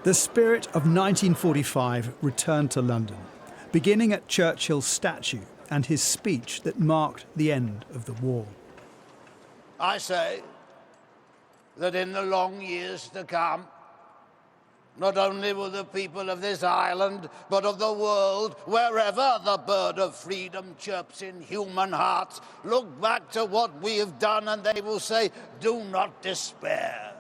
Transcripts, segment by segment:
The spirit of 1945 returned to London, beginning at Churchill's statue and his speech that marked the end of the war. I say that in the long years to come, not only will the people of this island, but of the world, wherever the bird of freedom chirps in human hearts, look back to what we have done and they will say, do not despair.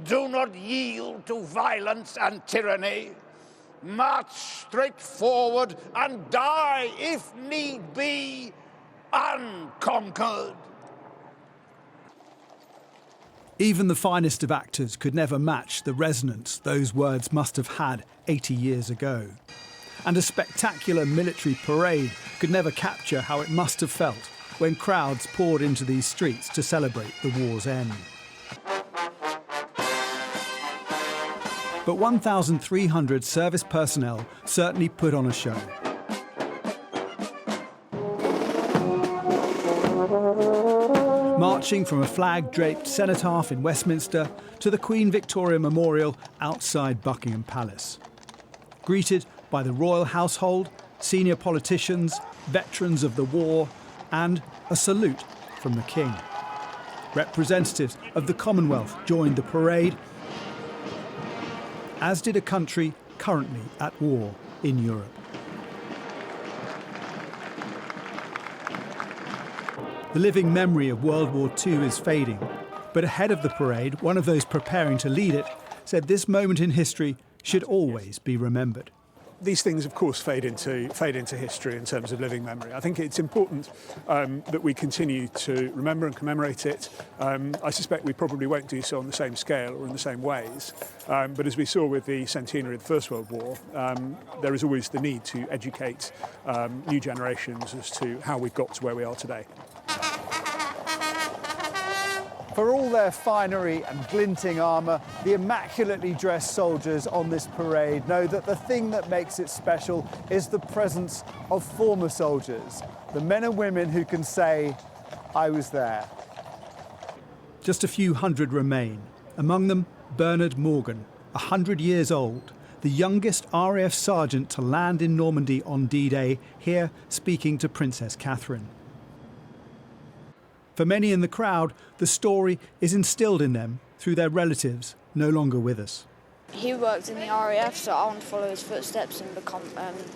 Do not yield to violence and tyranny. March straight forward and die, if need be, unconquered. Even the finest of actors could never match the resonance those words must have had 80 years ago. And a spectacular military parade could never capture how it must have felt when crowds poured into these streets to celebrate the war's end. But 1,300 service personnel certainly put on a show. Marching from a flag-draped cenotaph in Westminster to the Queen Victoria Memorial outside Buckingham Palace. Greeted by the royal household, senior politicians, veterans of the war, and a salute from the King. Representatives of the Commonwealth joined the parade, as did a country currently at war in Europe. The living memory of World War II is fading, but ahead of the parade, one of those preparing to lead it said this moment in history should always be remembered. These things, of course, fade into history in terms of living memory. I think it's important that we continue to remember and commemorate it. I suspect we probably won't do so on the same scale or in the same ways. But as we saw with the centenary of the First World War, there is always the need to educate new generations as to how we've got to where we are today. For all their finery and glinting armour, the immaculately dressed soldiers on this parade know that the thing that makes it special is the presence of former soldiers, the men and women who can say, I was there. Just a few hundred remain, among them Bernard Morgan, 100 years old, the youngest RAF sergeant to land in Normandy on D-Day, here speaking to Princess Catherine. For many in the crowd, the story is instilled in them through their relatives no longer with us. He worked in the RAF, so I want to follow his footsteps and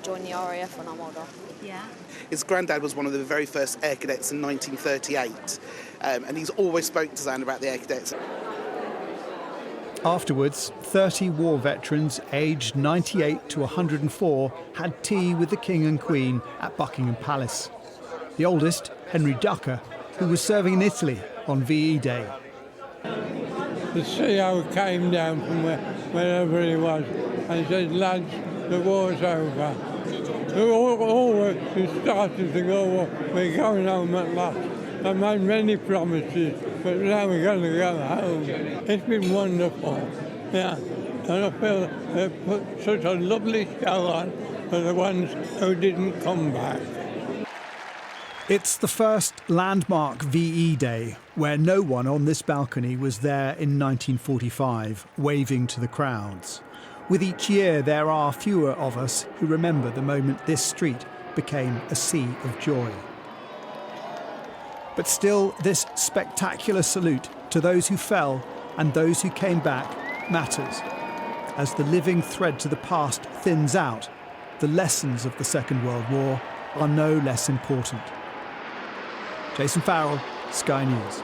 join the RAF when I'm older. Yeah. His granddad was one of the very first air cadets in 1938, and he's always spoken to Zan about the air cadets. Afterwards, 30 war veterans aged 98 to 104 had tea with the King and Queen at Buckingham Palace. The oldest, Henry Ducker, who was serving in Italy on VE Day. The CEO came down from wherever he was and said, lads, the war's over. All who started to go, well, we're going home at last. I made many promises, but now we're going to go home. It's been wonderful, yeah. And I feel they put such a lovely show on for the ones who didn't come back. It's the first landmark VE Day, where no one on this balcony was there in 1945, waving to the crowds. With each year, there are fewer of us who remember the moment this street became a sea of joy. But still, this spectacular salute to those who fell and those who came back matters. As the living thread to the past thins out, the lessons of the Second World War are no less important. Jason Farrell, Sky News.